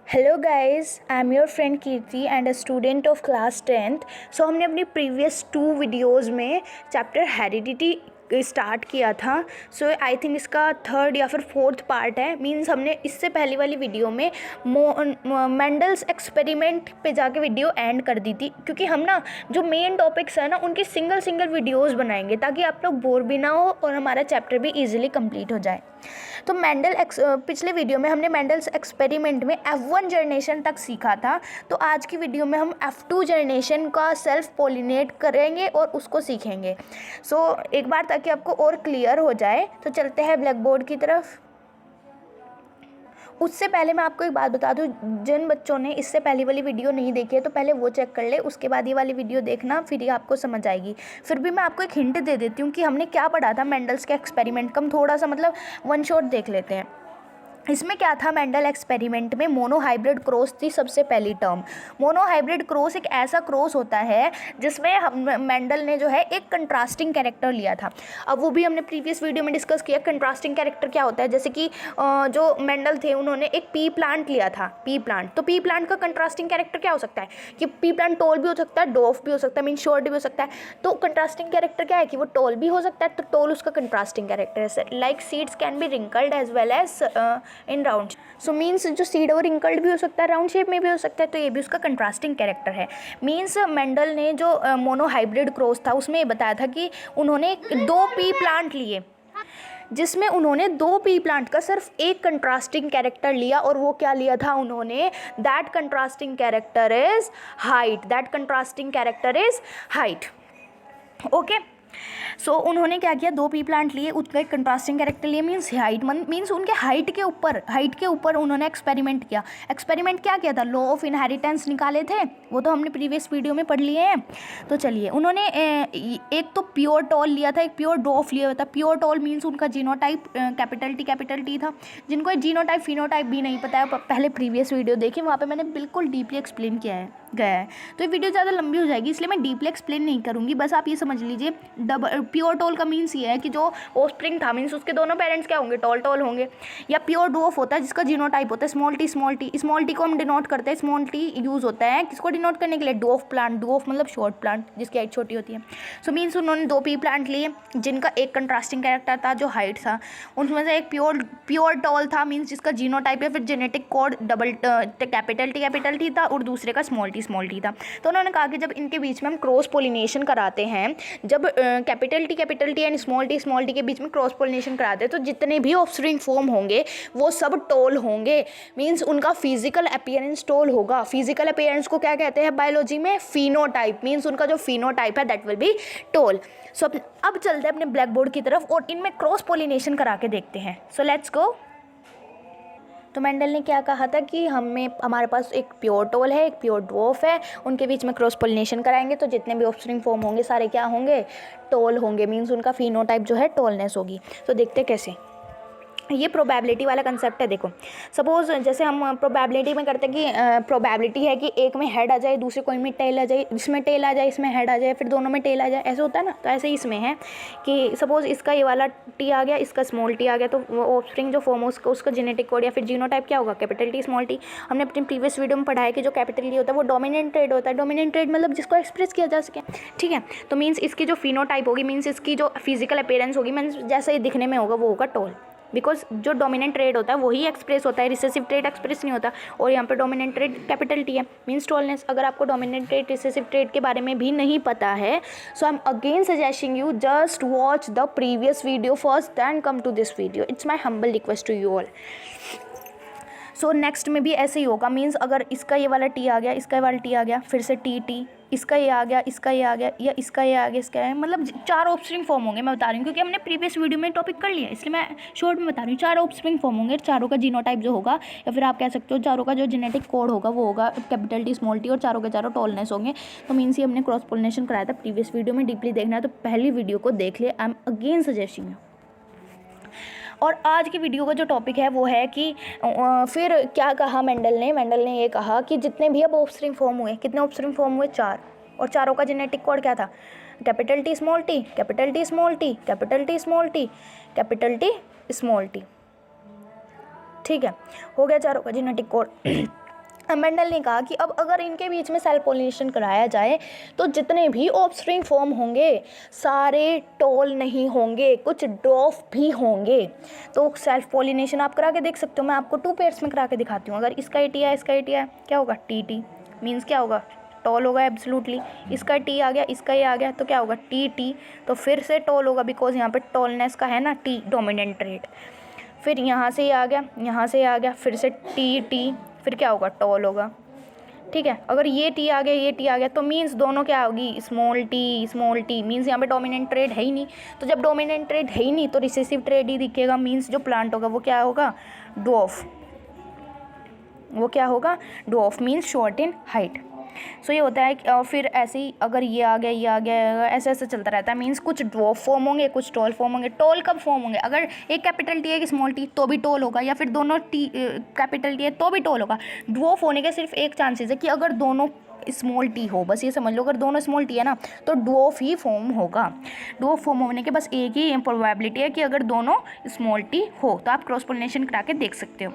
Hello guys, I am your friend Kirti and a student of class 10th। सो हमने अपनी previous 2 videos में chapter heredity start किया था। सो I think इसका 3rd या फिर 4th पार्ट है। मींस हमने इससे पहले वाली वीडियो में मेंडल्स एक्सपेरिमेंट पे जाके वीडियो एंड कर दी थी, क्योंकि हम ना जो मेन टॉपिक्स है ना उनकी सिंगल वीडियोज़ बनाएंगे ताकि आप लोग बोर भी ना हो और हमारा चैप्टर भी ईजिली कंप्लीट हो जाए। तो पिछले वीडियो में हमने मेंडल्स एक्सपेरिमेंट में F1 जनरेशन तक सीखा था। तो आज की वीडियो में हम F2 जनरेशन का सेल्फ पोलिनेट करेंगे और उसको सीखेंगे। एक बार ताकि आपको और क्लियर हो जाए तो चलते हैं ब्लैक बोर्ड की तरफ। उससे पहले मैं आपको एक बात बता दूं, जिन बच्चों ने इससे पहली वाली वीडियो नहीं देखी है तो पहले वो चेक कर ले, उसके बाद ये वाली वीडियो देखना, फिर ये आपको समझ आएगी। फिर भी मैं आपको एक हिंट दे देती हूँ कि हमने क्या पढ़ा था मेंडल्स के एक्सपेरिमेंट का। हम थोड़ा सा वन शॉट देख लेते हैं। इसमें क्या था, मेंडल एक्सपेरिमेंट में मोनोहाइब्रिड क्रॉस थी सबसे पहली टर्म। मोनोहाइब्रिड क्रॉस एक ऐसा क्रॉस होता है जिसमें मेंडल ने जो है एक कंट्रास्टिंग कैरेक्टर लिया था। अब वो भी हमने प्रीवियस वीडियो में डिस्कस किया। कंट्रास्टिंग कैरेक्टर क्या होता है, जैसे कि जो मेंडल थे उन्होंने एक पी प्लांट लिया था, पी प्लांट। तो पी प्लांट का कंट्रास्टिंग कैरेक्टर क्या हो सकता है कि पी प्लांट टॉल भी हो सकता है, डॉफ भी हो सकता है, मीन शॉर्ट भी हो सकता है। तो कंट्रास्टिंग कैरेक्टर क्या है कि वो टॉल भी हो सकता है, तो टॉल उसका कंट्रास्टिंग कैरेक्टर है। Like seeds can be wrinkled as well as in round. So means जो सीड और रिंकल्ड भी हो सकता है, राउंड शेप में भी हो सकता है, तो ये भी उसका कंट्रास्टिंग कैरेक्टर है। मीन्स मेंडल ने जो मोनोहाइब्रिड क्रॉस था उसमें ये बताया था कि उन्होंने 2 पी प्लांट लिए, जिसमें उन्होंने 2 पी प्लांट का सिर्फ एक कंट्रास्टिंग कैरेक्टर लिया। और वो क्या लिया था उन्होंने, that contrasting character is height. That contrasting character is height. Okay, so उन्होंने क्या किया, 2 पी प्लांट लिए, उसका एक कंट्रास्टिंग कैरेक्टर लिए, मीन्स हाइट, मीन्स उनके हाइट के ऊपर उन्होंने एक्सपेरिमेंट किया। एक्सपेरिमेंट क्या किया था, लॉ ऑफ इनहेरिटेंस निकाले थे, वो तो हमने प्रीवियस वीडियो में पढ़ लिए हैं। तो चलिए, उन्होंने एक तो प्योर टॉल लिया था, एक प्योर डॉफ लिया था। प्योर टॉल मीन्स उनका जीनोटाइप कैपिटल टी था। जिनको जीनोटाइप फिनोटाइप भी नहीं पता है, पहले प्रीवियस वीडियो देखिए, वहाँ पर मैंने बिल्कुल डीपली एक्सप्लेन किया है गया है। तो ये वीडियो ज़्यादा लंबी हो जाएगी, इसलिए मैं डीपली एक्सप्लेन नहीं करूँगी। बस आप ये समझ लीजिए, प्योर टॉल का मीन्स ये है कि जो ऑफस्प्रिंग था, मीन्स उसके दोनों पेरेंट्स क्या होंगे, टॉल होंगे। या प्योर डॉफ होता है जिसका जीनोटाइप होता है स्मॉल टी को हम डिनोट करते हैं। स्मॉल टी यूज़ होता है किसको डिनोट करने के लिए, डॉफ प्लांट। डॉफ मतलब शॉर्ट प्लांट जिसकी हाइट छोटी होती है। सो मीन्स उन्होंने 2 पी प्लांट लिए जिनका एक कंट्रास्टिंग कैरेक्टर था जो हाइट था। उनमें से एक प्योर टॉल था, मीन्स जिसका जीनोटाइप या फिर जेनेटिक कोड कैपिटल टी था, और दूसरे का स्मॉल टी था। तो उन्होंने कहा कि जब इनके बीच में हम क्रॉस पोलिनेशन कराते हैं, जब capital T and small T के बीच में क्रॉस पोलिनेशन कराते हैं, तो जितने भी ऑफस्प्रिंग फॉर्म होंगे वो सब टॉल होंगे। मीन्स उनका फिजिकल अपीयरेंस टॉल होगा। फिजिकल अपीयरेंस को क्या कहते हैं बायोलॉजी में, फिनोटाइप। मीन्स उनका जो फिनोटाइप है दैट विल बी टॉल। सो अब चलते हैं अपने ब्लैक बोर्ड की तरफ और इनमें क्रॉस पोलिनेशन करा के देखते हैं। So let's go. तो मेंडल ने क्या कहा था कि हमारे पास एक प्योर टॉल है, एक प्योर ड्वार्फ है, उनके बीच में क्रॉस पोलिनेशन कराएंगे तो जितने भी ऑफस्प्रिंग फॉर्म होंगे सारे क्या होंगे, टॉल होंगे। मीन्स उनका फिनोटाइप जो है टॉलनेस होगी। तो देखते कैसे, ये प्रोबेबिलिटी वाला कंसेप्ट है। देखो, सपोज जैसे हम प्रोबेबिलिटी में करते हैं कि प्रोबेबिलिटी है कि एक में हेड आ जाए, दूसरे कोई में टेल आ जाए, इसमें टेल आ जाए, इसमें हेड आ जाए, फिर दोनों में टेल आ जाए, ऐसे होता है ना। तो ऐसे ही इसमें है कि सपोज इसका ये वाला टी आ गया, इसका स्मॉल टी आ गया, तो वो ऑफस्प्रिंग जो फॉर्म हो उसका जेनेटिक कोड या फिर जीनोटाइप क्या होगा, कैपिटल टी स्मॉल टी। हमने अपनी प्रीवियस वीडियो में पढ़ा है कि जो कैपिटल टी होता है वो डोमिनेंट ट्रेड होता है। डोमिनेंट ट्रेड मतलब जिसको एक्सप्रेस किया जा सके, ठीक है। तो मीन्स इसकी जो फिनोटाइप होगी, मीन्स इसकी जो फिजिकल अपीयरेंस होगी, मीन्स जैसे ही दिखने में होगा वो होगा टॉल। बिकॉज जो डोमिनेंट ट्रेड होता है वही एक्सप्रेस होता है, रिसेसिव ट्रेड एक्सप्रेस नहीं होता। और यहाँ पे डोमिनेंट ट्रेड कैपिटल टी है, मीन्स टॉलनेस। अगर आपको डोमिनेंट ट्रेड रिसेसिव ट्रेड के बारे में भी नहीं पता है, so I am again suggesting you just watch the previous video first then come to this video. It's my humble request to you all. So next में भी ऐसे ही होगा। मीन्स अगर इसका ये वाला टी आ गया, इसका ये वाला टी आ गया, फिर से टी, इसका ये आ गया, इसका ये आ गया, या इसका ये आ गया, इसका है, मतलब 4 ऑफस्प्रिंग फॉर्म होंगे। मैं बता रही हूँ क्योंकि हमने प्रीवियस वीडियो में टॉपिक कर लिया, इसलिए मैं शॉर्ट में बता रही हूँ। 4 ऑफस्प्रिंग फॉर्म होंगे, चारों का जीनोटाइप जो होगा, या फिर आप कह सकते हो चारों का जो जेनेटिक कोड होगा वो होगा कैपिटल टी स्मॉल टी, और चारों के चारों टॉलनेस होंगे। तो मीन्स ये हमने क्रॉस पोलिनेशन कराया था प्रीवियस वीडियो में। डीपली देखना है तो पहली वीडियो को देख ले। आई एम अगेन सजेस्टिंग यू। और आज की वीडियो का जो टॉपिक है वो है कि फिर क्या कहा मेंडल ने ये कहा कि जितने भी अब ऑफस्प्रिंग फॉर्म हुए, कितने ऑफस्प्रिंग फॉर्म हुए, 4, और चारों का जेनेटिक कोड क्या था, capital T small T, capital T small T, capital T small T, capital T small T. ठीक है, हो गया चारों का जेनेटिक कोड। मेंडल ने कहा कि अब अगर इनके बीच में सेल्फ पोलिनेशन कराया जाए तो जितने भी ऑफस्प्रिंग फॉर्म होंगे सारे टॉल नहीं होंगे, कुछ ड्वार्फ भी होंगे। तो सेल्फ पोलिनेशन आप करा के देख सकते हो। मैं आपको 2 पेयर्स में करा के दिखाती हूँ। अगर इसका ही टी है, इसका ही टी है, क्या होगा? टी टी मीन्स क्या होगा? टॉल होगा एब्सोल्युटली। इसका टी आ गया, इसका ये आ गया, तो क्या होगा? T T. तो फिर से टॉल होगा बिकॉज यहाँ पे टॉलनेस का है ना टी डोमिनेंट ट्रेट। फिर यहाँ से ये आ गया, यहाँ से ये आ गया, फिर से टी टी, फिर क्या होगा? टॉल होगा। ठीक है, अगर ये टी आ गया, ये टी आ गया, तो मीन्स दोनों क्या होगी? स्मॉल टी मीन्स यहाँ पे डोमिनेंट ट्रेड है ही नहीं। तो जब डोमिनेंट ट्रेड है ही नहीं तो रिसेसिव ट्रेड ही दिखेगा। मीन्स जो प्लांट होगा वो क्या होगा? ड्वार्फ। वो क्या होगा? Dwarf means short in height. So ये होता है कि और फिर ऐसे ही अगर ये आ गया, ये आ गया, ऐसे ऐसे चलता रहता है। मीन्स कुछ ड्वार्फ फॉर्म होंगे, कुछ टॉल फॉर्म होंगे। टॉल कब फॉर्म होंगे? अगर एक कैपिटल टी है कि स्मॉल टी तो भी टॉल होगा, या फिर दोनों टी कैपिटल टी है तो भी टॉल होगा। ड्वार्फ होने के सिर्फ एक चांसेस है कि अगर दोनों स्मॉल टी हो, बस ये समझ लो, अगर दोनों स्मॉल टी है ना तो ड्वार्फ ही फॉर्म होगा। ड्वार्फ फॉर्म होने के बस एक ही प्रोबेबिलिटी है कि अगर दोनों स्मॉल टी हो। तो आप क्रॉस पोलिनेशन करा के देख सकते हो।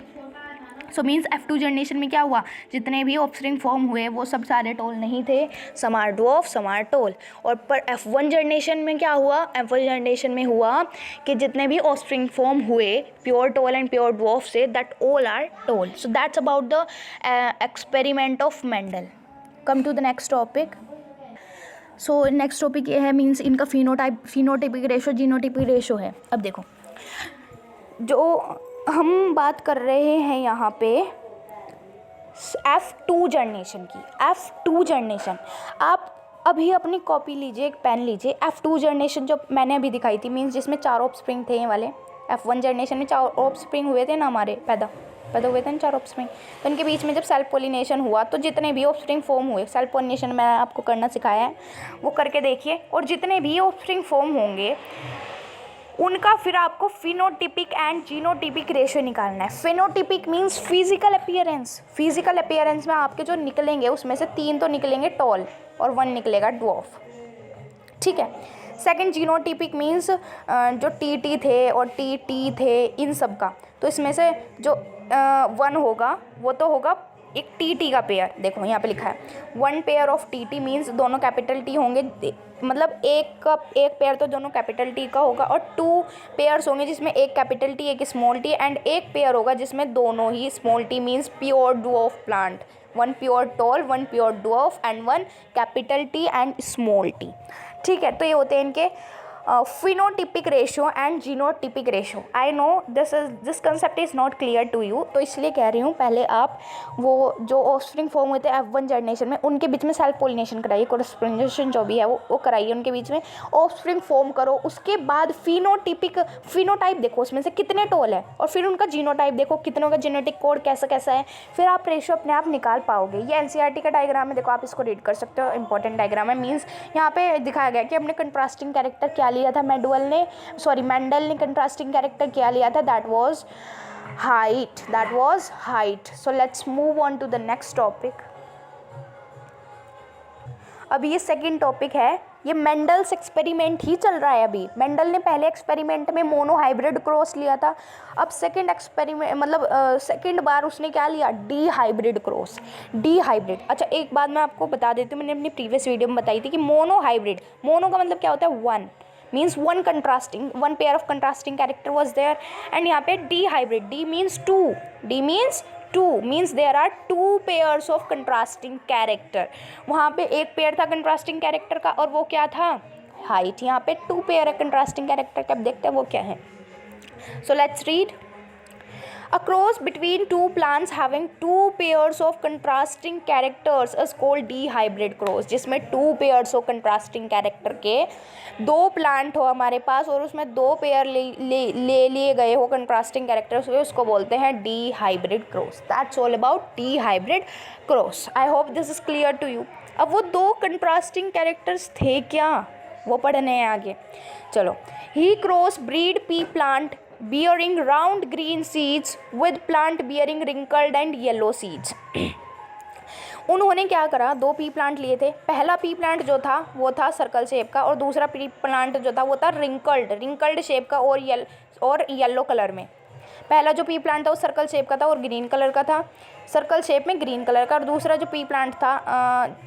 सो मीन्स F2 जनरेशन में क्या हुआ? जितने भी ऑफस्प्रिंग फॉर्म हुए वो सब सारे टॉल नहीं थे, some are dwarf, some are tall. और पर F1 जनरेशन में क्या हुआ? F1 जनरेशन में हुआ कि जितने भी ऑफस्प्रिंग फॉर्म हुए pure tall and pure dwarf से, that all are tall. So that's about the experiment of Mendel. Come to the next topic. So next topic ये है मीन्स इनका फिनोटाइपिक रेशो जीनोटाइपिक रेशो है। अब देखो, जो हम बात कर रहे हैं यहाँ पे F2 जनरेशन की। F2 जनरेशन आप अभी अपनी कॉपी लीजिए, एक पेन लीजिए। F2 जनरेशन जो मैंने अभी दिखाई थी मीन्स जिसमें 4 ऑफस्प्रिंग थे ये वाले। F1 जनरेशन में 4 ऑफस्प्रिंग हुए थे ना, हमारे पैदा हुए थे ना 4 ऑफस्प्रिंग। तो इनके बीच में जब सेल्फ पोलिनेशन हुआ तो जितने भी ऑफस्प्रिंग फॉर्म हुए, सेल्फ पोलिनेशन मैं आपको करना सिखाया है, वो करके देखिए। और जितने भी ऑफस्प्रिंग फॉर्म होंगे उनका फिर आपको फिनोटिपिक एंड जीनोटिपिक रेशियो निकालना है। Phenotypic means physical appearance. Physical appearance में आपके जो निकलेंगे उसमें से 3 तो निकलेंगे टॉल और 1 निकलेगा ड्वार्फ। ठीक है। सेकंड जीनोटिपिक मीन्स जो टी थे और टी थे इन सब का, तो इसमें से जो 1 होगा वो तो होगा एक टी का पेयर। देखो यहाँ पे लिखा है 1 पेयर ऑफ टी मीन्स दोनों कैपिटल टी होंगे, मतलब एक पेयर तो दोनों कैपिटल टी का होगा, और 2 पेयर्स होंगे जिसमें एक कैपिटल टी एक स्मॉल टी, एंड एक पेयर होगा जिसमें दोनों ही small T means pure dwarf plant. 1 pure tall, 1 pure dwarf and 1 capital T and small T. ठीक है, तो ये होते हैं इनके phenotypic ratio and genotypic ratio. I know this concept is not clear to you, तो इसलिए कह रही हूँ पहले आप वो जो ऑफस्प्रिंग फॉर्म हुए थे F1 जनरेशन में उनके बीच में सेल्फ पोलिनेशन कराइए, कोरेस्पोंडेशन जो भी है वो कराइए उनके बीच में, ऑफस्प्रिंग फॉर्म करो। उसके बाद फिनोटाइप देखो उसमें से कितने टॉल है, और फिर उनका जीनोटाइप देखो कितनों का जेनेटिक कोड कैसा है, फिर आप रेशो अपने आप निकाल पाओगे। ये NCERT का डायग्राम है, देखो आप इसको रीड कर सकते हो, इंपॉर्टेंट डायग्राम है। मीन्स यहाँ पे दिखाया गया कि अपने कंट्रास्टिंग कैरेक्टर क्या लिया था मेंडल ने कंट्रास्टिंग कैरेक्टर क्या लिया था, that was height. So let's move on to the next topic. अब ये सेकंड टॉपिक है, ये मेंडल्स एक्सपेरिमेंट ही चल रहा है अभी। मेंडल ने पहले एक्सपेरिमेंट में मोनो हाइब्रिड क्रॉस लिया था, अब सेकंड एक्सपेरिमेंट मतलब सेकंड बार उसने क्या लिया? D hybrid cross. D hybrid, अच्छा एक बात मैं आपको बता देती हूँ, मैंने अपनी प्रीवियस वीडियो में बताई थी कि मोनो हाइब्रिड, मोनो का मतलब क्या होता है? 1 means 1 contrasting, 1 pair of contrasting character was there. And यहाँ पे dihybrid, di means 2 means there are 2 pairs of contrasting character. वहाँ पे एक पेयर था कंट्रास्टिंग कैरेक्टर का और वो क्या था? हाइट। यहाँ पे 2 पेयर है कंट्रास्टिंग कैरेक्टर का, अब देखते हैं वो क्या है। So let's read. A cross between 2 plants having 2 pairs of contrasting characters is called D-hybrid cross, जिसमें 2 pairs of contrasting character के 2 प्लांट हो हमारे पास और उसमें 2 पेयर ले लिए गए हो कंट्रास्टिंग कैरेक्टर्स, उसको बोलते हैं D-hybrid cross। That's all about D-hybrid cross. I hope this is clear to you. अब वो 2 कंट्रास्टिंग कैरेक्टर्स थे क्या, वो पढ़ने हैं आगे। चलो, he cross breed pea plant bearing round green seeds with plant bearing wrinkled and yellow seeds। उन्होंने क्या करा? 2 पी प्लांट लिए थे। पहला पी प्लांट जो था वो था सर्कल शेप का, और दूसरा पी प्लांट जो था वो था रिंकल्ड शेप का और येलो कलर में। पहला जो पी प्लांट था वो सर्कल शेप का था और ग्रीन कलर का था, सर्कल शेप में ग्रीन कलर का। और दूसरा जो पी प्लांट था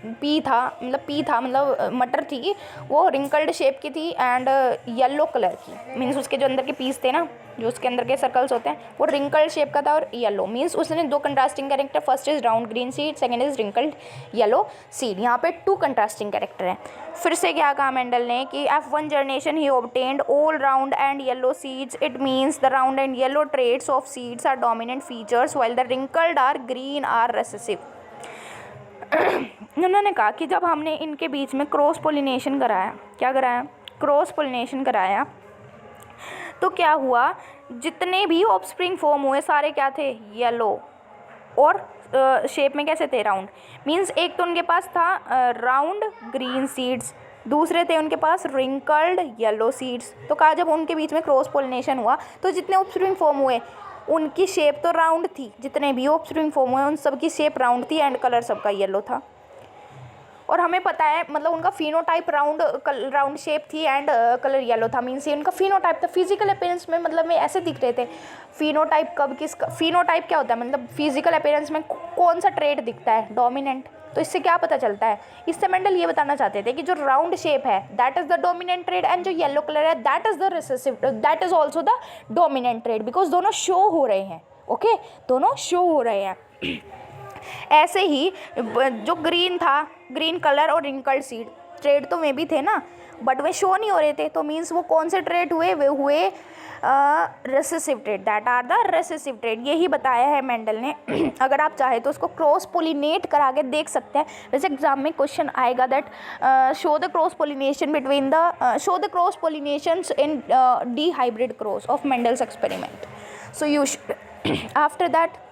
पी था मतलब मटर थी, वो रिंकल्ड शेप की थी एंड येलो कलर की। मीन्स उसके जो अंदर के पीस थे ना, जो उसके अंदर के सर्कल्स होते हैं, वो रिंकल्ड शेप का था और येलो। मीन्स उसने दो contrasting character, first is round green seed, second is wrinkled yellow seed. यहाँ पे 2 कंट्रास्टिंग कैरेक्टर हैं। फिर से क्या कहा मेंडल ने कि F1 जनरेशन ही obtained all round and yellow seeds, it means the round and yellow traits of seeds are dominant features while the wrinkled or green are recessive. उन्होंने कहा कि जब हमने इनके बीच में क्रॉस पोलिनेशन कराया, क्या कराया, क्रॉस पोलिनेशन कराया, तो क्या हुआ, जितने भी ऑफस्प्रिंग फॉर्म हुए सारे क्या थे, येलो और शेप में कैसे थे, राउंड। मीन्स एक तो उनके पास था राउंड ग्रीन सीड्स, दूसरे थे उनके पास रिंकल्ड येलो सीड्स। तो कहा जब उनके बीच में क्रॉस पोलिनेशन हुआ तो जितने ऑफस्प्रिंग फॉर्म हुए उनकी शेप तो राउंड थी, जितने भी ऑफस्प्रिंग फॉर्म हुए उन सब की शेप राउंड थी एंड कलर सबका येलो था। और हमें पता है मतलब उनका फिनोटाइप राउंड शेप थी एंड कलर येलो था। मीन्स ये उनका फिनोटाइप था। फिजिकल अपीयरेंस में मतलब में ऐसे दिख रहे थे। फिनोटाइप कब किसका, फिनोटाइप क्या होता है, मतलब फिजिकल अपीयरेंस में कौन सा ट्रेट दिखता है, डोमिनेंट। तो इससे क्या पता चलता है, इससे मेंडल ये बताना चाहते थे कि जो राउंड शेप है that is the dominant trait and जो येलो कलर है that is the recessive, that is also the dominant trait, because दोनों शो हो रहे हैं। ओके, दोनों शो हो रहे हैं। ऐसे ही जो ग्रीन था, ग्रीन कलर और रिंकल्ड सीड ट्रेड तो में भी थे ना, बट वे शो नहीं हो रहे थे। तो मीन्स वो कौन से ट्रेड हुए, वे हुए recessive trait, that are the recessive trait. यही बताया है मेंडल ने। अगर आप चाहे तो उसको क्रॉस पोलिनेट करा के देख सकते हैं। वैसे एग्जाम में क्वेश्चन आएगा that show the cross pollination between the show the cross pollinations in dihybrid cross of Mendel's experiment. So you after that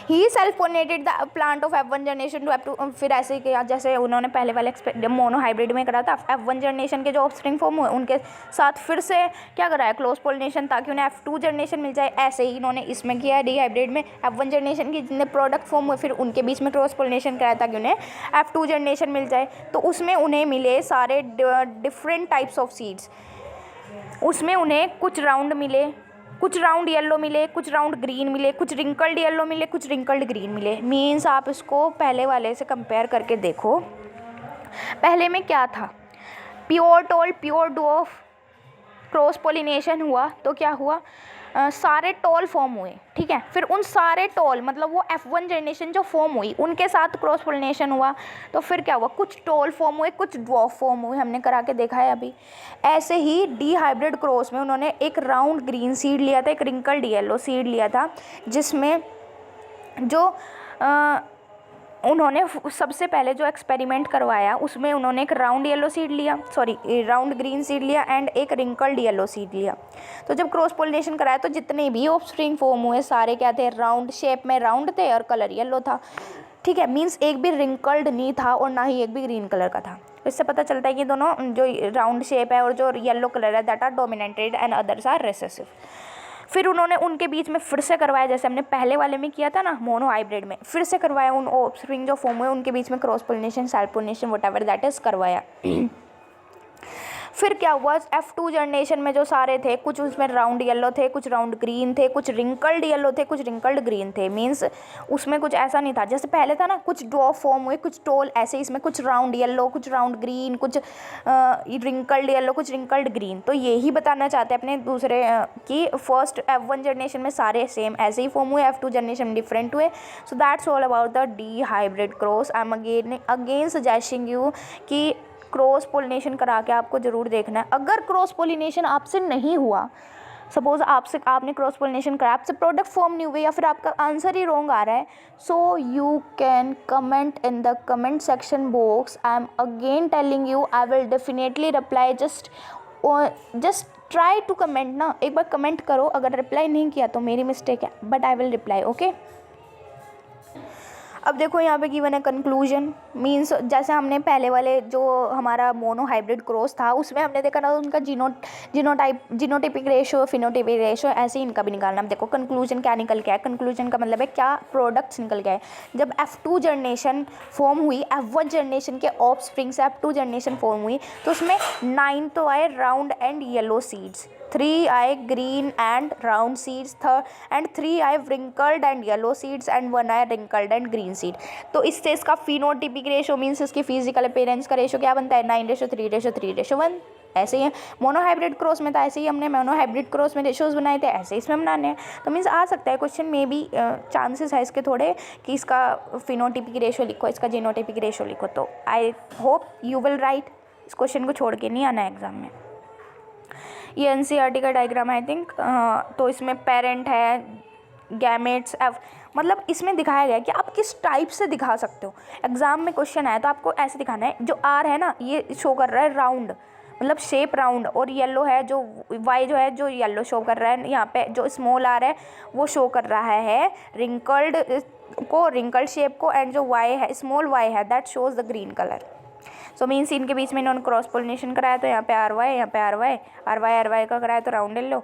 he self pollinated the plant of F1 generation to F2। फिर ऐसे ही किया जैसे उन्होंने पहले वाले mono hybrid में करा था। F1 जनरेशन के जो ऑफस्प्रिंग फॉर्म हुए उनके साथ फिर से क्या कराया, क्लोज पोलिनेशन, ताकि उन्हें F2 जनरेशन मिल जाए। ऐसे ही इन्होंने इसमें किया है डी हाइब्रिड में। F1 जनरेशन के जितने प्रोडक्ट फॉर्म हुए फिर उनके बीच में क्रॉस पोलिनेशन कराया ताकि उन्हें F2 जनरेशन मिल जाए। तो उसमें उन्हें मिले सारे डिफरेंट टाइप्स ऑफ सीड्स। उसमें उन्हें कुछ राउंड मिले, कुछ राउंड येलो मिले, कुछ राउंड ग्रीन मिले, कुछ रिंकल्ड येलो मिले, कुछ रिंकल्ड ग्रीन मिले। मीन्स आप इसको पहले वाले से कंपेयर करके देखो। पहले में क्या था, pure toll pure डॉफ cross pollination हुआ तो क्या हुआ, सारे टॉल फॉर्म हुए, ठीक है। फिर उन सारे टॉल मतलब वो F1 जनरेशन जो फॉर्म हुई उनके साथ क्रॉस पोलिनेशन हुआ तो फिर क्या हुआ, कुछ टॉल फॉर्म हुए, कुछ ड्वार्फ फॉर्म हुए, हमने करा के देखा है अभी। ऐसे ही डी हाइब्रिड क्रॉस में उन्होंने एक राउंड ग्रीन सीड लिया था, एक रिंकल्ड येलो सीड लिया था, जिसमें जो उन्होंने सबसे पहले जो एक्सपेरिमेंट करवाया उसमें उन्होंने एक राउंड येलो सीड लिया, राउंड ग्रीन सीड लिया एंड एक रिंकल्ड येलो सीड लिया। तो जब क्रॉस पोलिनेशन कराया तो जितने भी ऑफस्प्रिंग फॉर्म हुए सारे क्या थे, राउंड शेप में राउंड थे और कलर येलो था, ठीक है। मीन्स एक भी रिंकल्ड नहीं था और ना ही एक भी ग्रीन कलर का था। इससे पता चलता है कि दोनों जो राउंड शेप है और जो येलो कलर है that are dominated and others are recessive. फिर उन्होंने उनके बीच में फिर से करवाया, जैसे हमने पहले वाले में किया था ना मोनो हाइब्रिड में, फिर से करवाया उन ऑफस्प्रिंग जो फॉर्म हुए उनके बीच में cross pollination, self pollination, whatever that is करवाया। फिर क्या हुआ, F2 जनरेशन में जो सारे थे, कुछ उसमें राउंड येलो थे, कुछ राउंड ग्रीन थे, कुछ रिंकल्ड येलो थे, कुछ रिंकल्ड ग्रीन थे। मीन्स उसमें कुछ ऐसा नहीं था जैसे पहले था ना, कुछ ड्वार्फ फॉर्म हुए, कुछ टॉल, ऐसे इसमें कुछ राउंड येलो, कुछ राउंड ग्रीन, कुछ रिंकल्ड येलो, कुछ रिंकल्ड ग्रीन। तो यही बताना चाहते हैं अपने दूसरे कि फर्स्ट F1 जनरेशन में सारे सेम ऐसे ही फॉर्म हुए, F2 जनरेशन में डिफरेंट हुए। So that's all about the D hybrid cross. I am again suggesting you कि क्रॉस पोलिनेशन करा के आपको ज़रूर देखना है। अगर क्रॉस पोलिनेशन आपसे नहीं हुआ, सपोज आपने क्रॉस पोलिनेशन करा, आपसे प्रोडक्ट फॉर्म नहीं हुए या फिर आपका आंसर ही रॉन्ग आ रहा है, so you can comment in the comment section box. I am again telling you, I will definitely reply. Just try to comment ना, एक बार कमेंट करो। अगर रिप्लाई नहीं किया तो मेरी मिस्टेक है, but I will reply, okay. अब देखो यहाँ पे गिवन है कंक्लूजन। मीन्स जैसे हमने पहले वाले जो हमारा मोनो हाइब्रिड क्रॉस था उसमें हमने देखा ना उनका जीनोटाइपिक रेशो, फिनोटाइपिक रेशो, ऐसे ही इनका भी निकालना। अब देखो कंक्लूजन क्या निकल के आया। कंक्लूजन का मतलब है क्या प्रोडक्ट्स निकल के आए। जब F2 जनरेशन फॉर्म हुई, F1 जनरेशन के ऑफस्प्रिंग से F2 जनरेशन फॉर्म हुई तो उसमें 9 तो आए round and yellow seeds, 3 eye green and round seeds, and 3 eye wrinkled and yellow seeds, and 1 eye wrinkled and green seed। तो इससे इसका फिनोटिपिक रेशो मीन्स इसकी फिजिकल अपीयरेंस का रेशो क्या बनता है 9:3:3:1। ऐसे ही है मोनोहाइब्रिड क्रॉस में, तो ऐसे ही हमने मोनोहाइब्रिड क्रॉस में रेशोज बनाए थे, ऐसे इसमें बनाने हैं। तो मीन्स आ सकता है क्वेश्चन में भी चांसेस है इसके थोड़े कि इसका फिनोटिपिक रेशो लिखो, इसका जीनोटिपिक रेशो लिखो। तो I hope you will write, इस क्वेश्चन को छोड़ के नहीं आना है एग्जाम में। ये एनसीईआरटी का डायग्राम आई थिंक। तो इसमें पेरेंट है, गैमेट्स, मतलब इसमें दिखाया गया है कि आप किस टाइप से दिखा सकते हो। एग्जाम में क्वेश्चन आया तो आपको ऐसे दिखाना है, जो आर है ना ये शो कर रहा है राउंड, मतलब शेप राउंड, और येलो है जो वाई जो है जो येलो शो कर रहा है, यहाँ पे जो स्मॉल आर है वो शो कर रहा है रिंकल्ड को, रिंकल्ड शेप को, एंड जो वाई है स्मॉल वाई है that shows the green colour. So means इनके बीच में इन्होंने क्रॉस पोलिनेशन कराया, तो यहाँ पे आर वाई, यहाँ पे आर वाई का कराया तो राउंड येलो।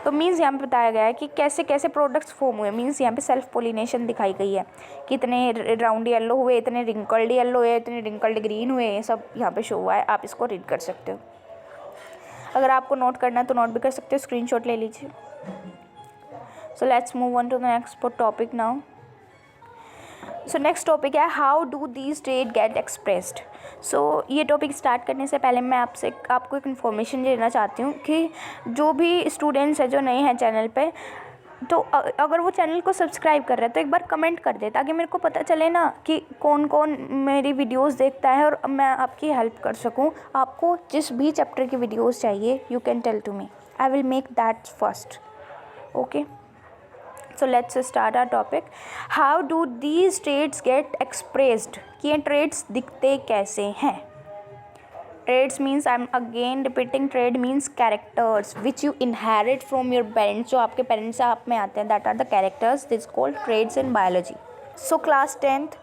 तो मीन्स यहाँ पे बताया गया है कि कैसे कैसे प्रोडक्ट्स फॉर्म हुए। मीन्स यहाँ पे सेल्फ पोलिनेशन दिखाई गई है कि इतने राउंड येलो हुए, इतने रिंकल्ड येलो हुए, इतने रिंकल्ड ग्रीन हुए, ये सब यहाँ पे शो हुआ है। आप इसको रीड कर सकते हो। अगर आपको नोट करना है तो नोट भी कर सकते हो, स्क्रीनशॉट ले लीजिए। So let's move on to the next topic now. So next topic है how do these traits get expressed. So ये टॉपिक स्टार्ट करने से पहले मैं आपको एक इन्फॉर्मेशन देना चाहती हूँ कि जो भी स्टूडेंट्स हैं जो नए हैं चैनल पे, तो अगर वो चैनल को सब्सक्राइब कर रहे हैं तो एक बार कमेंट कर दे, ताकि मेरे को पता चले ना कि कौन कौन मेरी वीडियोस देखता है और मैं आपकी हेल्प कर सकूँ। आपको जिस भी चैप्टर की वीडियोस चाहिए you can tell to me, I will make that first. Okay, so let's start our topic. How do these traits get expressed, कि ये ट्रेड्स दिखते कैसे हैं। Traits means, I am again repeating, trait means characters which you inherit from your parents, जो आपके parents से आप में आते हैं, that are the characters, this called traits in biology. So class 10th,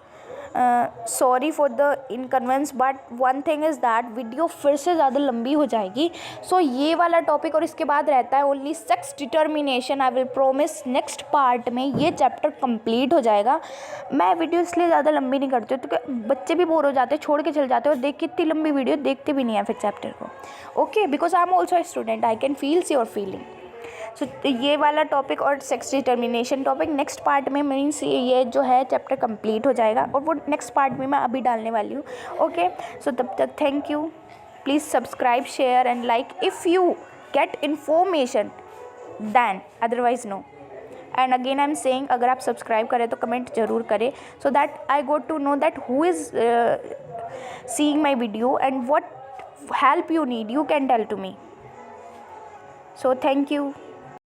sorry for the इनकन्वेंस, but one thing is that video फिर से ज़्यादा लंबी हो जाएगी। सो ये वाला टॉपिक और इसके बाद रहता है only sex determination. I will promise next part में ये चैप्टर कंप्लीट हो जाएगा। मैं वीडियो इसलिए ज़्यादा लंबी नहीं करती हूँ क्योंकि बच्चे भी बोर हो जाते हैं, छोड़ के चल जाते हैं, और देख के इतनी लंबी वीडियो देखते भी नहीं है फिर चैप्टर को। Okay, because I am also a student, I can feels your feeling. So ये वाला टॉपिक और sex determination topic next part में, मीन्स ये जो है चैप्टर कंप्लीट हो जाएगा, और वो नेक्स्ट पार्ट में मैं अभी डालने वाली हूँ। ओके, सो तब तक thank you, please subscribe, share and like if you get information, then otherwise no. And again I am saying, अगर आप सब्सक्राइब करें तो कमेंट जरूर करें, so that I got to know that who is seeing my video and what help you need, you can tell to me. So thank you.